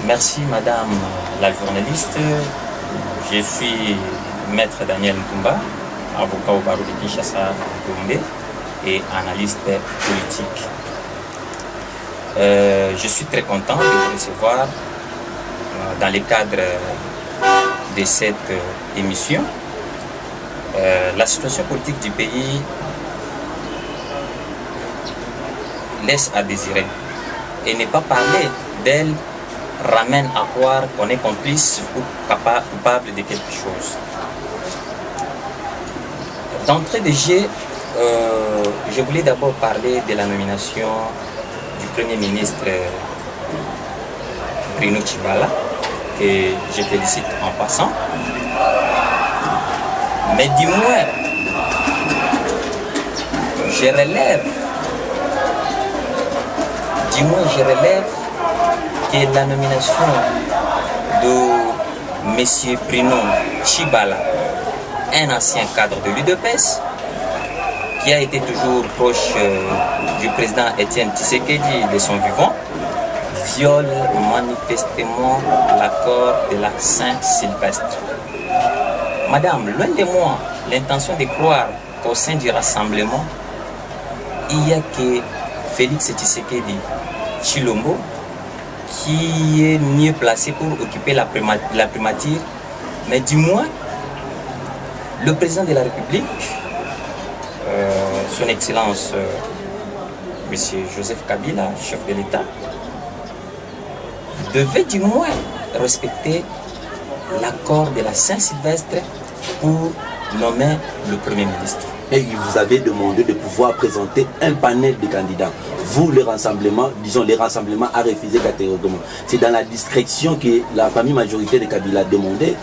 Merci Madame la journaliste. Je suis Maître Daniel Ntumba, avocat au barreau de Kinshasa Gombe et analyste politique. Je suis très content de vous recevoir dans le cadre de cette émission. La situation politique du pays laisse à désirer et ne pas parler d'elle ramène à croire qu'on est complice ou coupable de quelque chose. D'entrée de jeu, je voulais d'abord parler de la nomination du Premier ministre Bruno Tshibala, que je félicite en passant. Mais du moins, je relève que la nomination de M. Bruno Tshibala, un ancien cadre de l'UDPS, qui a été toujours proche du président Étienne Tshisekedi de son vivant, viole manifestement l'accord de la Saint-Sylvestre. Madame, loin de moi l'intention de croire qu'au sein du rassemblement, il n'y a que Félix Tshisekedi Tshilombo qui est mieux placé pour occuper la primature, mais du moins, le président de la République, son Excellence M. Joseph Kabila, chef de l'État, devait du moins respecter l'accord de la Saint-Sylvestre pour nommer le Premier ministre. Et il vous avait demandé de pouvoir présenter un panel de candidats. Vous, le rassemblement, disons, les rassemblements a refusé catégoriquement. C'est dans la discrétion que la famille majoritaire de Kabila demandait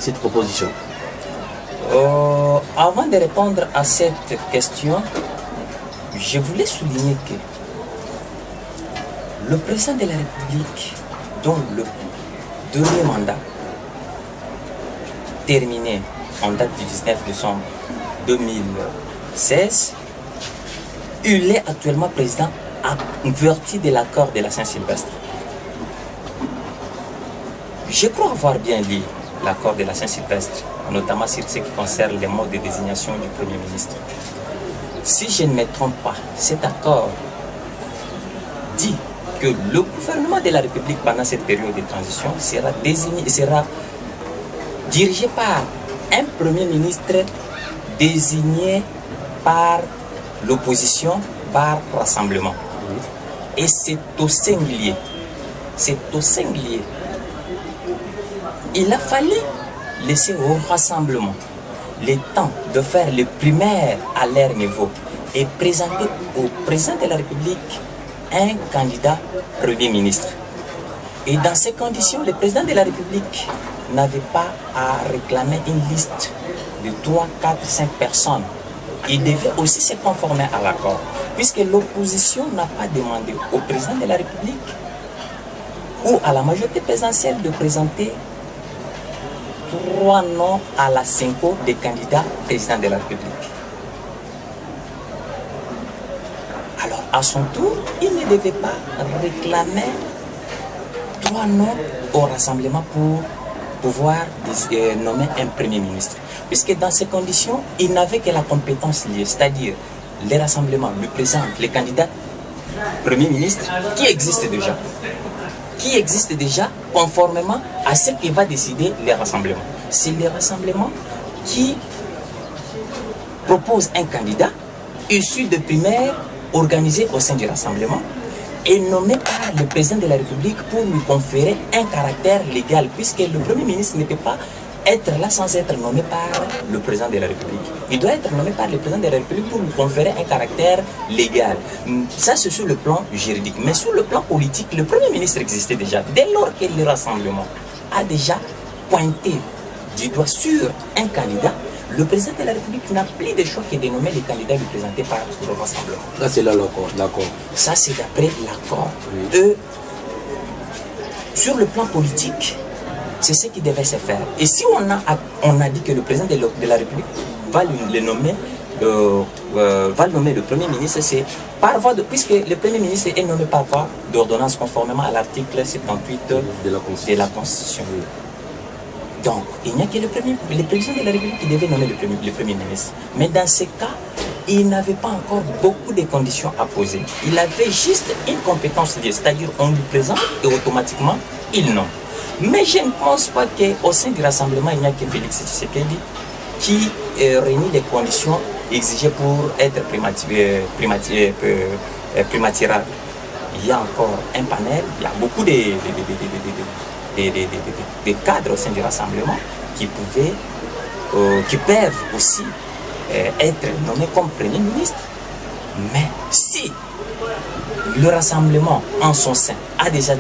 cette proposition. Avant de répondre à cette question, je voulais souligner que le président de la République, dont le dernier mandat terminé en date du 19 décembre 2016, il est actuellement président en vertu de l'accord de la Saint-Sylvestre. Je crois avoir bien lu l'accord de la Saint-Sylvestre, notamment sur ce qui concerne les modes de désignation du Premier ministre. Si je ne me trompe pas, cet accord dit que le gouvernement de la République pendant cette période de transition sera dirigé par un Premier ministre désigné par l'opposition, par rassemblement. Et c'est au singulier. Il a fallu laisser au rassemblement le temps de faire les primaires à leur niveau et présenter au président de la République un candidat Premier ministre. Et dans ces conditions, le président de la République n'avait pas à réclamer une liste de 3, 4, 5 personnes. Il devait aussi se conformer à l'accord, puisque l'opposition n'a pas demandé au président de la République ou à la majorité présidentielle de présenter 3 noms à la 5 des candidats présidents de la République. Alors, à son tour, il ne devait pas réclamer 3 noms au rassemblement pour pouvoir nommer un Premier ministre. Puisque dans ces conditions, il n'avait que la compétence liée, c'est-à-dire les rassemblements lui présentent les candidats Premier ministre qui existent déjà conformément à ce que va décider les rassemblements. C'est les rassemblements qui proposent un candidat issu de primaires organisés au sein du rassemblement et nommé par le président de la République pour lui conférer un caractère légal, puisque le Premier ministre ne peut pas être là sans être nommé par le président de la République. Il doit être nommé par le président de la République pour lui conférer un caractère légal. Ça, c'est sur le plan juridique. Mais sur le plan politique, le Premier ministre existait déjà. Dès lors que le rassemblement a déjà pointé du doigt sur un candidat, le président de la République n'a plus de choix que de nommer les candidats lui présentés par le rassemblement. Là, c'est là l'accord. Ça, c'est d'après l'accord. Oui. Sur le plan politique, c'est ce qui devait se faire. Et si on a dit que le président de la République va le nommer va nommer le Premier ministre, c'est par voie de... Puisque le Premier ministre est nommé par voie d'ordonnance conformément à l'article 78 de la Constitution. Donc, il n'y a que le président de la République qui devait nommer le Premier ministre. Mais dans ce cas, il n'avait pas encore beaucoup de conditions à poser. Il avait juste une compétence, c'est-à-dire on lui présente et automatiquement, il nomme. Mais je ne pense pas qu'au sein du rassemblement, il n'y a que Félix Tshisekedi qui réunit les conditions exigées pour être primatirable. Il y a encore un panel, il y a beaucoup de cadres au sein du rassemblement qui peuvent aussi être nommés comme Premier ministre. Mais si le rassemblement en son sein a déjà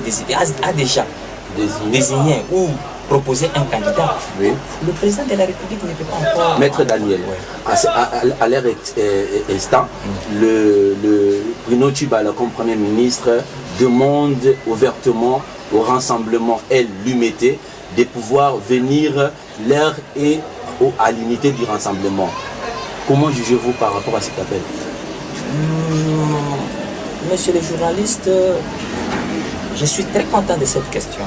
désigné ou proposer un candidat, oui. Le président de la République ne peut pas encore... Maître Daniel, ouais. à l'heure instant, le Bruno Tshibala comme Premier ministre demande ouvertement au rassemblement l'UMT de pouvoir venir l'heure et à l'unité du rassemblement. Comment jugez-vous par rapport à cet appel? Monsieur le journaliste, je suis très content de cette question.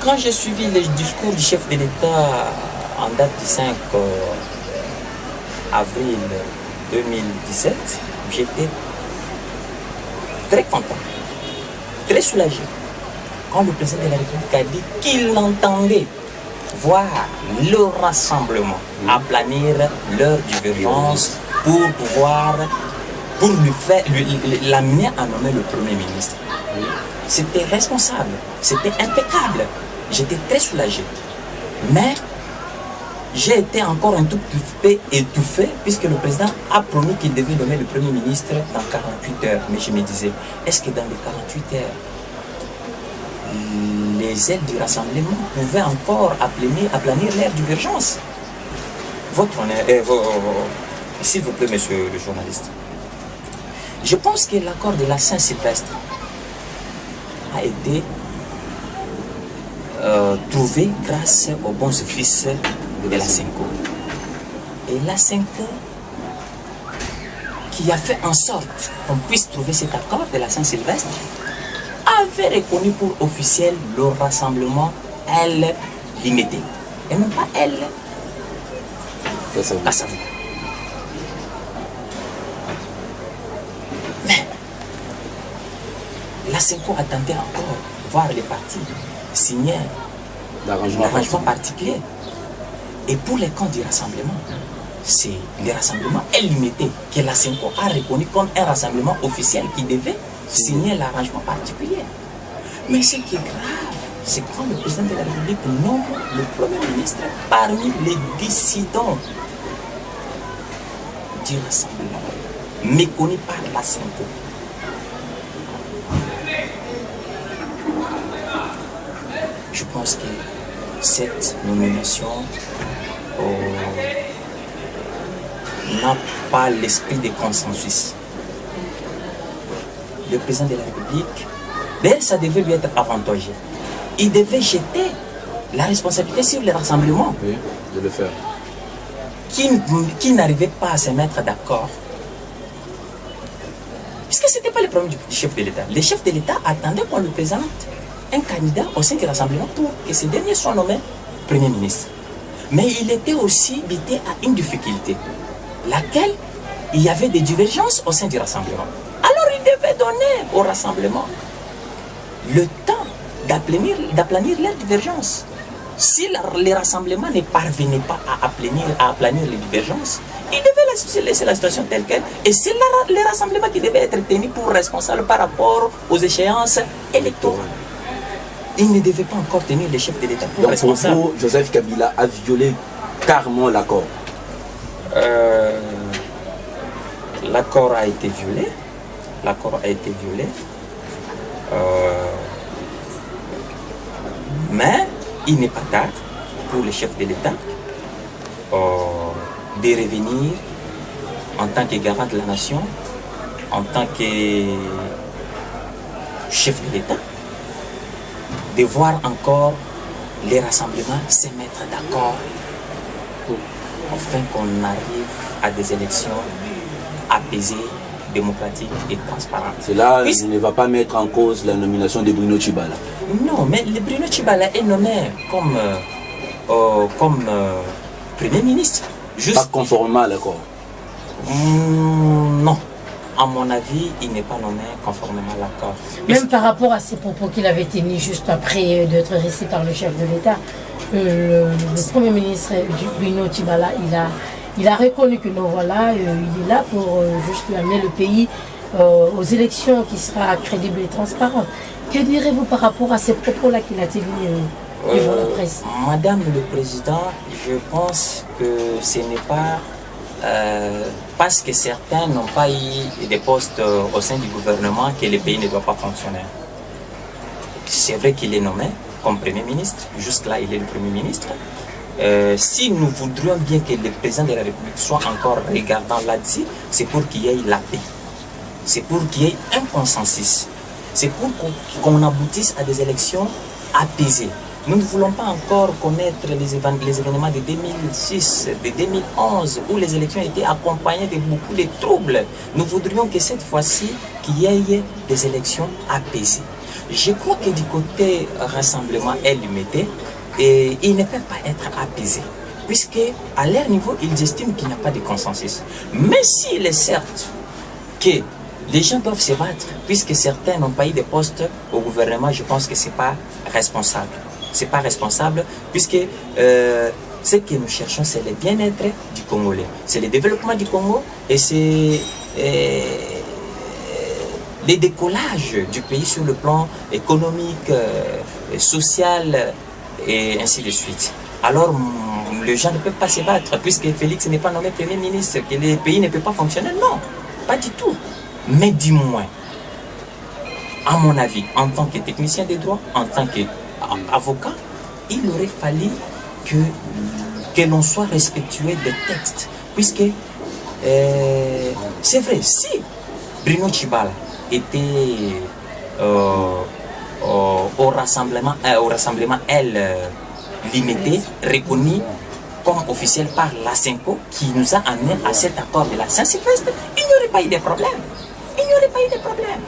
Quand j'ai suivi le discours du chef de l'État en date du 5 avril 2017, j'étais très content, très soulagé. Quand le président de la République a dit qu'il entendait voir le rassemblement aplanir leur divergence pour l'amener à nommer le Premier ministre. C'était responsable, c'était impeccable. J'étais très soulagé. Mais j'ai été encore un tout petit peu étouffé puisque le président a promis qu'il devait nommer le Premier ministre dans 48 heures. Mais je me disais, est-ce que dans les 48 heures, les ailes du rassemblement pouvaient encore aplanir l'air divergence? Votre honneur, s'il vous plaît, monsieur le journaliste. Je pense que l'accord de la Saint-Sylvestre a été trouvé grâce aux bons offices de la Senko. Et la Senko qui a fait en sorte qu'on puisse trouver cet accord de la Saint-Sylvestre avait reconnu pour officiel le rassemblement limité. Et non pas Kassavou. Mais la Senko attendait encore voir les partis signer l'arrangement particulier. Et pour les camps du rassemblement, c'est le rassemblement limité que la Senko a reconnu comme un rassemblement officiel qui devait signer l'arrangement particulier. Mais ce qui est grave, c'est quand le président de la République nomme le Premier ministre parmi les dissidents du rassemblement, méconnu par la Senko. Je pense que cette nomination n'a pas l'esprit de consensus. Le président de la République, ça devait lui être avantageux. Il devait jeter la responsabilité sur le rassemblement. Oui, de le faire. Qui n'arrivait pas à se mettre d'accord. Puisque ce n'était pas le problème du chef de l'État. Le chef de l'État attendait qu'on lui présente un candidat au sein du rassemblement pour que ce dernier soit nommé Premier ministre. Mais il était aussi buté à une difficulté, laquelle il y avait des divergences au sein du rassemblement. Alors il devait donner au rassemblement le temps d'aplanir les divergences. Si le rassemblement ne parvenait pas à aplanir les divergences, il devait laisser la situation telle qu'elle. Et c'est le rassemblement qui devait être tenu pour responsable par rapport aux échéances électorales. Il ne devait pas encore tenir les chefs de l'État pour responsable. Pour vous, Joseph Kabila a violé carrément l'accord. L'accord a été violé. L'accord a été violé. Mais il n'est pas tard pour les chefs de l'État de revenir en tant que garant de la nation, en tant que chef de l'État, de voir encore les rassemblements se mettre d'accord afin qu'on arrive à des élections apaisées, démocratiques et transparentes. Cela ne va pas mettre en cause la nomination de Bruno Tshibala. Non, mais le Bruno Tshibala est nommé comme Premier ministre. Juste... Pas conformément à l'accord. Non. À mon avis, il n'est pas nommé conformément à l'accord. Même par rapport à ces propos qu'il avait tenus juste après d'être reçu par le chef de l'État, le Premier ministre Bruno Tshibala, il a reconnu que non, voilà, il est là pour juste amener le pays aux élections qui sera crédible et transparente. Que direz-vous par rapport à ces propos-là qu'il a tenus devant la presse? Madame le Président, je pense que ce n'est pas parce que certains n'ont pas eu des postes au sein du gouvernement que le pays ne doit pas fonctionner. C'est vrai qu'il est nommé comme Premier ministre, jusque-là il est le Premier ministre. Si nous voudrions bien que le président de la République soit encore regardant là-dessus, c'est pour qu'il y ait la paix, c'est pour qu'il y ait un consensus, c'est pour qu'on aboutisse à des élections apaisées. Nous ne voulons pas encore connaître les événements de 2006, de 2011, où les élections étaient accompagnées de beaucoup de troubles. Nous voudrions que cette fois-ci, qu'il y ait des élections apaisées. Je crois que du côté Rassemblement et l'Unité, ils ne peuvent pas être apaisés, puisque à leur niveau, ils estiment qu'il n'y a pas de consensus. Mais s'il est certes que les gens doivent se battre, puisque certains n'ont pas eu de postes au gouvernement, je pense que ce n'est pas responsable. C'est pas responsable, puisque ce que nous cherchons, c'est le bien-être du Congolais. C'est le développement du Congo et c'est le décollage du pays sur le plan économique, social et ainsi de suite. Alors, les gens ne peuvent pas se battre, puisque Félix n'est pas nommé Premier ministre, que le pays ne peut pas fonctionner. Non, pas du tout. Mais du moins, à mon avis, en tant que technicien des droits, en tant qu'avocat, il aurait fallu que l'on soit respectueux des textes. Puisque, c'est vrai, si Bruno Tshibala était au rassemblement limité, reconnu comme officiel par la CENCO, qui nous a amené à cet accord de la Saint-Sylvestre, il n'y aurait pas eu de problème. Il n'y aurait pas eu de problème.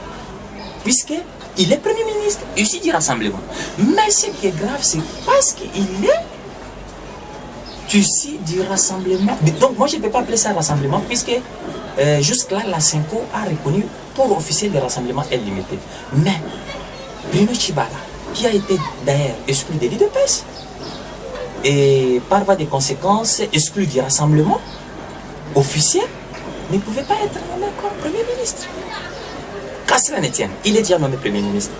Puisqu'il est Premier ministre, issu du Rassemblement. Mais ce qui est grave, c'est parce qu'il est issu du Rassemblement. Donc moi, je ne peux pas appeler ça Rassemblement, puisque jusque-là, la CENCO a reconnu pour officiel de Rassemblement limité. Mais Bruno Tshibala, qui a été d'ailleurs exclu de l'UDPS, et par voie de conséquences, exclu du Rassemblement officiel, ne pouvait pas être nommé comme Premier ministre. Qu'à cela ne tienne, il est déjà nommé Premier ministre.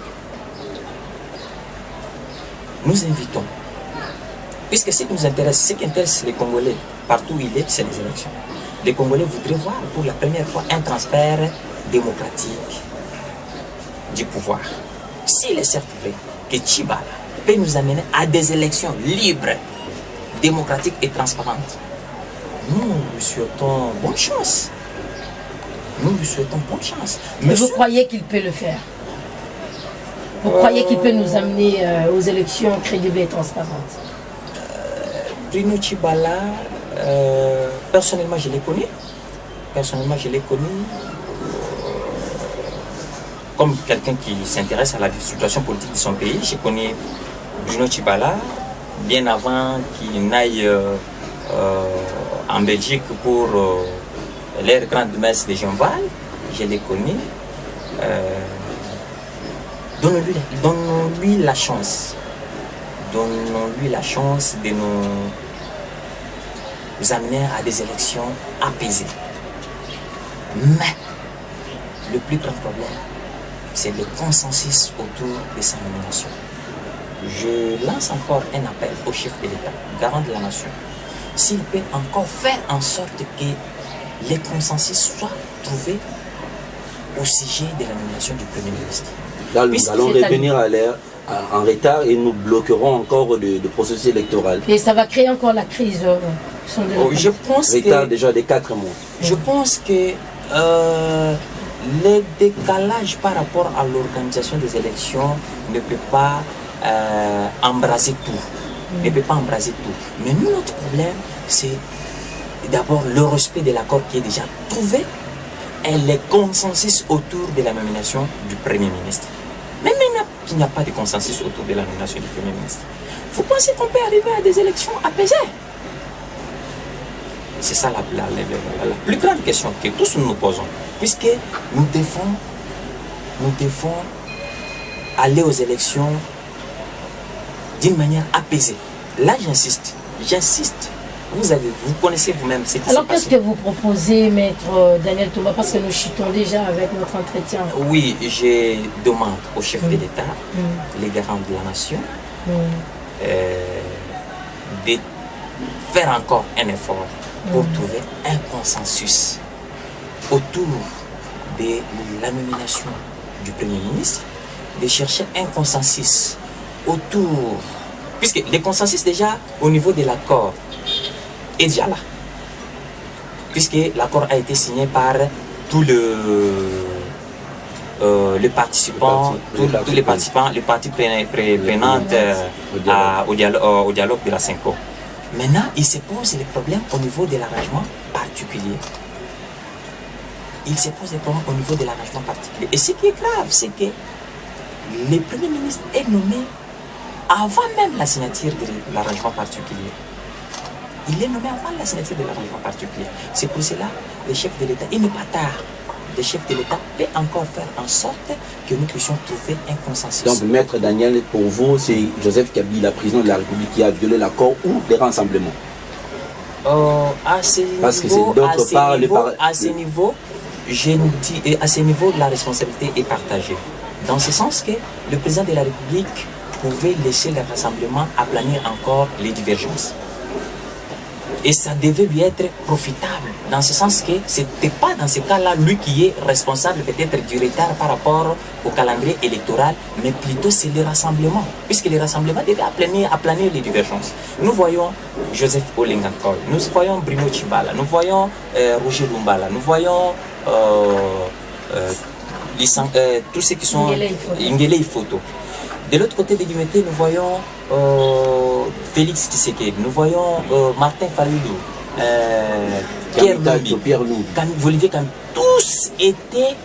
Nous invitons, puisque ce qui nous intéresse, ce qui intéresse les Congolais, partout où il est, c'est les élections. Les Congolais voudraient voir pour la première fois un transfert démocratique du pouvoir. S'il est certes vrai que Tshibala peut nous amener à des élections libres, démocratiques et transparentes, nous lui souhaitons bonne chance. Nous lui souhaitons bonne chance. Mais vous croyez qu'il peut le faire? Vous croyez qu'il peut nous amener aux élections crédibles et transparentes? Bruno Tshibala, personnellement je l'ai connu. Personnellement je l'ai connu comme quelqu'un qui s'intéresse à la situation politique de son pays. J'ai connu Bruno Tshibala bien avant qu'il n'aille en Belgique pour l'ère grande messe de Jean-Val. Je l'ai connu. Donnons-lui la chance. Donnons-lui la chance de nous amener à des élections apaisées. Mais le plus grand problème, c'est le consensus autour de sa nomination. Je lance encore un appel au chef de l'État, garant de la nation. S'il peut encore faire en sorte que les consensus soient trouvés au sujet de la nomination du Premier ministre. Là, nous allons revenir en retard et nous bloquerons encore le processus électoral. Et ça va créer encore la crise. Je pense retard déjà de 4 mois. Je pense que le décalage par rapport à l'organisation des élections ne peut pas embraser tout. Ne peut pas embraser tout. Mais nous, notre problème, c'est d'abord le respect de l'accord qui est déjà trouvé et le consensus autour de la nomination du Premier ministre. Mais maintenant qu'il n'y a pas de consensus autour de la nomination du Premier ministre, vous pensez qu'on peut arriver à des élections apaisées? C'est ça la plus grande question que tous nous nous posons, puisque nous devons aller aux élections d'une manière apaisée. Là, j'insiste. Vous connaissez vous-même ce qui s'est passé. Alors, qu'est-ce que vous proposez, Maître Daniel Toumba, parce que nous chutons déjà avec notre entretien? Oui, je demande au chef de l'État, les garants de la nation, de faire encore un effort pour trouver un consensus autour de la nomination du Premier ministre, de chercher un consensus autour, puisque le consensus déjà au niveau de l'accord est déjà là, puisque l'accord a été signé par tous les participants, tous les participants, les parties prenantes au dialogue de la Cinco. Maintenant, il se pose les problèmes au niveau de l'arrangement particulier. Il se pose des problèmes au niveau de l'arrangement particulier. Et ce qui est grave, c'est que le Premier ministre est nommé avant même la signature de l'arrangement particulier. Il est nommé avant la signature de l'arrangement particulier. C'est pour cela le chef de l'État, il n'est pas tard. Le chef de l'État peut encore faire en sorte que nous puissions trouver un consensus. Donc, Maître Daniel, pour vous, c'est Joseph Kabila, président de la République, qui a violé l'accord ou des rassemblements? À ce niveau, la responsabilité est partagée. Dans ce sens que le président de la République pouvait laisser les rassemblements aplanir encore les divergences. Et ça devait lui être profitable, dans ce sens que ce n'était pas dans ce cas-là lui qui est responsable peut-être du retard par rapport au calendrier électoral, mais plutôt c'est les rassemblements, puisque les rassemblements devaient aplanir les divergences. Nous voyons Joseph Olenga Nkoy, nous voyons Bruno Tshibala, nous voyons Roger Lumbala, nous voyons tous ceux qui sont Ngele Ifoto. De l'autre côté de l'unité, nous voyons Félix Tshisekedi, nous voyons Martin Fayulu, Pierre Lumbi, Olivier Kam, tous étaient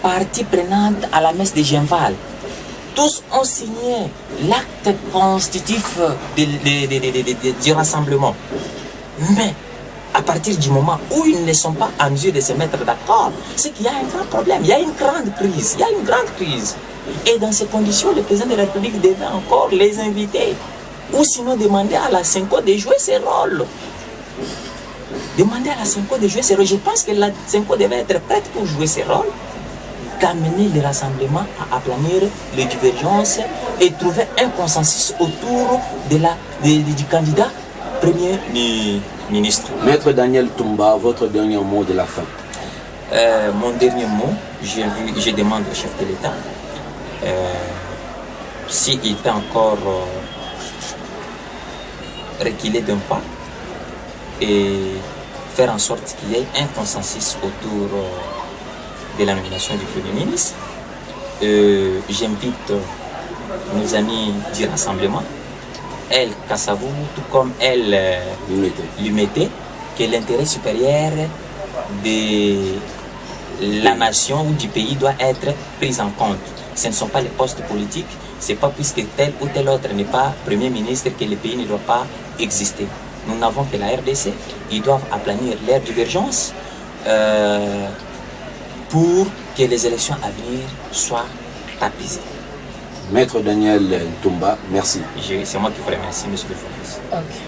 partie prenante à la messe de Genval. Tous ont signé l'acte constitutif du rassemblement. Mais à partir du moment où ils ne sont pas en mesure de se mettre d'accord, c'est qu'il y a un grand problème, il y a une grande crise. Et dans ces conditions, le président de la République devait encore les inviter. Ou sinon demander à la Cinco de jouer ses rôles. Demander à la Cinco de jouer ses rôles. Je pense que la Cinco devait être prête pour jouer ses rôles, d'amener les rassemblements à aplanir les divergences et trouver un consensus autour du candidat Premier ministre. Maître Daniel Toumba, votre dernier mot de la fin. Mon dernier mot, je demande au chef de l'État s'il peut encore reculer d'un pas et faire en sorte qu'il y ait un consensus autour de la nomination du Premier ministre. J'invite nos amis du rassemblement, elle, Kassavou, tout comme elle, Lumete, que l'intérêt supérieur de la nation ou du pays doit être pris en compte. Ce ne sont pas les postes politiques, c'est pas puisque tel ou tel autre n'est pas Premier ministre que le pays ne doit pas exister. Nous n'avons que la RDC, ils doivent aplanir leurs divergences pour que les élections à venir soient apaisées. Maître Daniel Toumba, merci. C'est moi qui vous remercie, monsieur le journaliste. Okay.